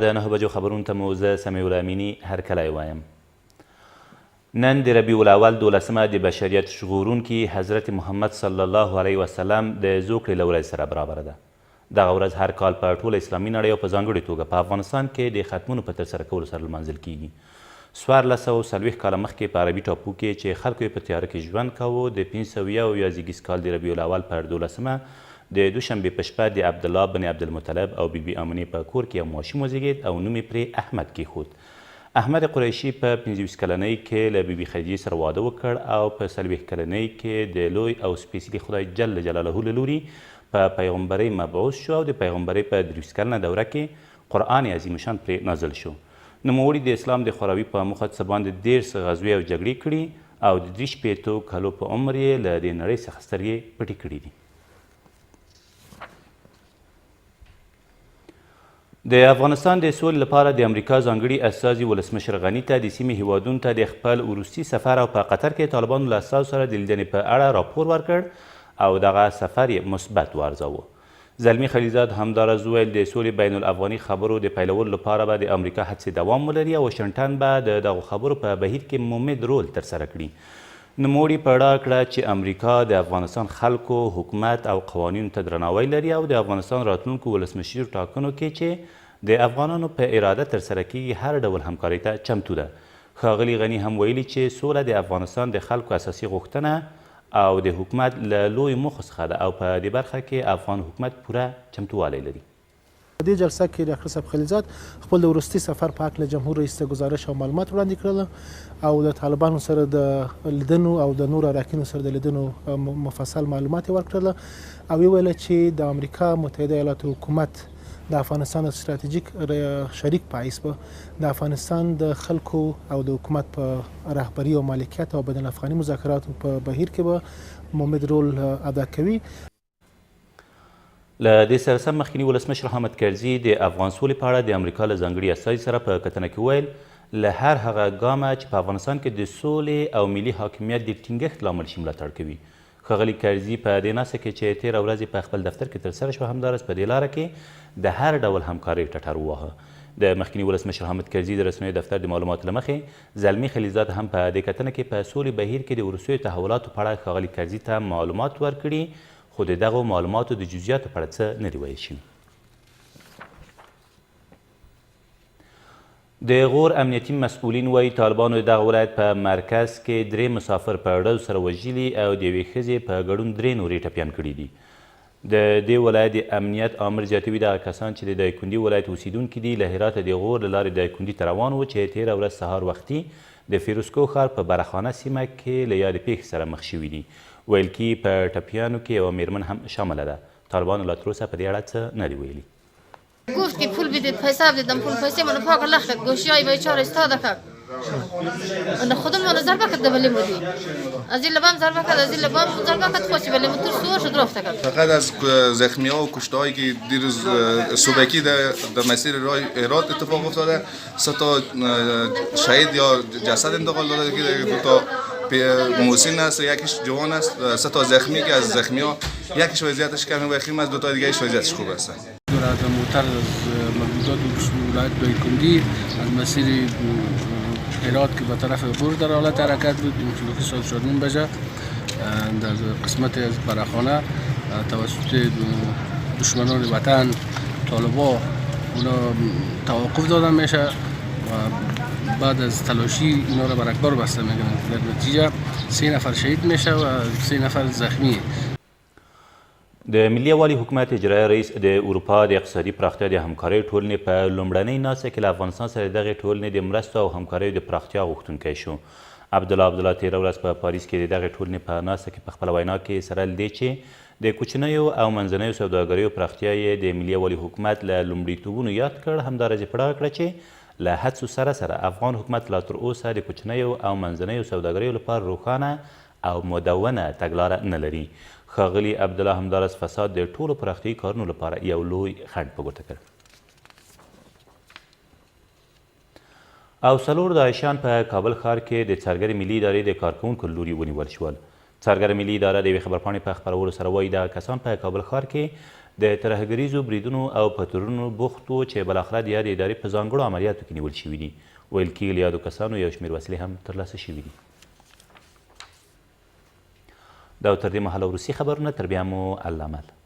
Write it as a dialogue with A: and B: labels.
A: د 9 بجو خبرونو ته مو زه سمیع الامیني هرکلی وایم. نن د ربیع الاول 12مه د بشریت ژغورونکي حضرت محمد صلی الله علیه وسلم د زوکړې له ورځې سره برابره ده. دغه ورځ هر کال په ټوله اسلامي نړۍ او په ځانګړې توګه په افغانستان کې د ختمونو په ترسره کولو سره لمانځل کیږي. 1440 کاله مخکې په عربي ټاپو کې چې خلکو یې په تیاره کې ژوند کاوه، د 501 زیږدیز کال د ربیع الاول پر 12مه د دوشنبې په شپه د عبدالله بن عبدالمطلب او بیبي آمنې په کور کې یو ماشوم وزیږید او نوم یې پرې احمد کیښود. احمد قریشي په 25 کلنۍ کې له بیبي خدیجې سره واده وکړ او په 40 کلنۍ کې د لوی او سپېڅلي خدای جل جلاله له لوري په پیغمبرۍ مبعوث شو او د پیغمبرۍ په 30 کلنه دوره کې قرآن عظیم شان پرې نازل شو. نوموړي د اسلام د خپراوي په موخه څه باندې 10 غزوې او جګړې کړي او د 63 کالو په عمر یې له دې نړۍ څخه سترګې پټې کړي دي. د افغانستان د سولې لپاره د امریکا ځانګړي استازي ولسمشر غني ته د سیمې هیوادونو ته د خپل وروستي سفر او په قطر کې طالبانو له استازو سره د لیدنې په اړه راپور ورکړ او دغه سفر یې مثبت وارزاوه. زلمي خلیزاد همداراز وویل د سولې بین الافغاني خبرو د پیلولو لپاره به د امریکا هڅې دوام ولري او واشنګټن به د دغو خبرو په بهیر کې ممد رول ترسره کړي. نوموړي په ډاګه کړه چې امریکا د افغانستان خلکو، حکومت او قوانینو ته درناوی لري او د افغانستان راتلونکو ولسمشري ټاکنو کې چې د افغانانو په اراده ترسره کیږي هر ډول همکارۍ ته چمتو ده. ښاغلي غني هم ویلي چې سوله د افغانستان د خلکو اساسي غوښتنه او د حکومت له لوی موخو څخه ده او په دې برخه کې افغان حکومت پوره چمتووالی لري.
B: په دې جلسه کې ډاکټر صاحب خلیزاد خپل د وروستي سفر په هکله جمهور رئیس ته ګزارش او معلومات وړاندې کړل او د طالبانو سره د لیدنو او د نورو اراکینو سره د لیدنو مفصل معلومات یې ورکړل او ویل چې د امریکا متحده ایالاتو حکومت د افغانستان ستراتیژیک شریک په حیث به د افغانستان د خلکو او د حکومت په رهبري او مالکیت او بین الافغاني مذاکراتو په بهیر کې به مهمد رول ادا کوي.
A: له دې سره سم مخکیني ولسمشر حامد کرزي د افغان سولې په اړه د امریکا له ځانګړي استازي سره په کتنه کې ویل له هر هغه ګامه چې په افغانستان کې د سولې او ملي حاکمیت د ټینګښت لامل شي ملاتړ کوي. ښاغلي کرزي په دې ناسته کې چې تېره ورځ په خپل دفتر کې ترسره شوه همداراز په دې لاره کې د هر ډول همکارۍ ټټر وواهه. د مخکیني ولسمشر حامد کرزي د رسنیو دفتر د معلوماتو له مخې زلمي خلیزاد هم په دې کتنه کې په سولې بهیر کې د وروستیو تحولاتو په اړه ښاغلي کرزي ته معلومات ورکړي خو د دغو معلوماتو د جزئیاتو په اړه څه نه دي ویل شوي. د غور امنیتي مسؤلین وایي طالبانو د دغه ولایت په مرکز کې 3 مسافر په ډزو سره وژلي او د یوې ښځې په ګډون 3 نورې ټپیان کړي دي. د دې ولایت د امنیت آمر زیاتوي دغه کسان چې د دایکنډي ولایت اوسیدونکي دي له هراته د غور له لارې دایکنډي ته روان وو چې تېره ورځ سهار وختي د فیروزکوه ښار په برخانه سیمه کې له یادې پیښې سره مخ شوي دي. ویل کی په ټپیانو کې یوه میرمن هم شامله ده. طالبانو لا تروسه په دې اړه څه نه دي ویلي.
C: گفت که پول بدید پیسه بدیدم پول پیسه منو پاک لخت گوشی های بیچاره استاده کرد انا خودم منو ضربه کرد ولی مودی از این لبام ضربه کرد از این لبام ضربه کرد خوشی ولی موتور سوار شد رفته کرد.
D: فقط از زخمی ها و کشته هایی که دیروز صبحکی در مسیر راه هرات اتفاق افتاده 3 تا شهید یا جسد انتقال داده که 2 تا محسن است، یکیش جوان است، 3 تا زخمی که از زخمی ها یکیش وضعیتش کمی وخیم است، 2 تا دیگه‌اش وضعیتش خوب است.
E: از موتر از مردودات ولایت دایکنډي از مسیر هرات که به طرف بور در حالت حرکت بود فلوکی ساعت 4:30 بجه در قسمت از براخانه توسط دشمنان وطن طالبا اونا توقف دادن میشه و بعد از تلاشی اینا را بر اکبار بسته میکنن. در نتیجه 3 نفر شهید میشه و 3 نفر زخمی.
A: د ملي یووالي حکومت اجرایي رئیس د اروپا د اقتصادي پراختیا د همکارۍ ټولنې په لومړنۍ ناسته کې له افغانستان سره دغې ټولنې د مرستو او همکاریو د پراختیا غوښتونکی شو. عبدالله تېره ورځ په پاریس کې د دغې ټولنې په ناسته کې په خپله وینا کې سره له دې چې د کوچنیو او منځنیو سوداګریو پراختیا یې د ملي یووالي حکومت له لومړیتوبونو یاد کړ. همداراز یې په ډاګه کړه چې له هڅو سره افغان حکومت لا تر اوسه د کوچنیو او منځنیو سوداګریو لپاره روښانه او مدونه تګلاره نه لري. ښاغلي عبدالله همداراز فساد د ټولو پراختیایي کارونو لپاره یو لوی خنډ په ګوته کړ. او 4 داعشیان په کابل ښار کې د څارګرې ملي ادارې د کارکوونکو له لوري ونیول شول. څارګره ملي اداره د یوې خبرپاڼې په خپرولو سره وایي دغه کسان په کابل ښار کې د ترهګریزو بریدونو او په تورونو بوخت و چې بالاخره د یادې ادارې په ځانګړو عملیاتو کې نیول شوي دي. ویل کېږي له یادو کسانو یو شمېر وسلې هم ترلاسه شوي دي. دا تر دې مهاله وروستي خبرونه، تر بیا مو الله مل.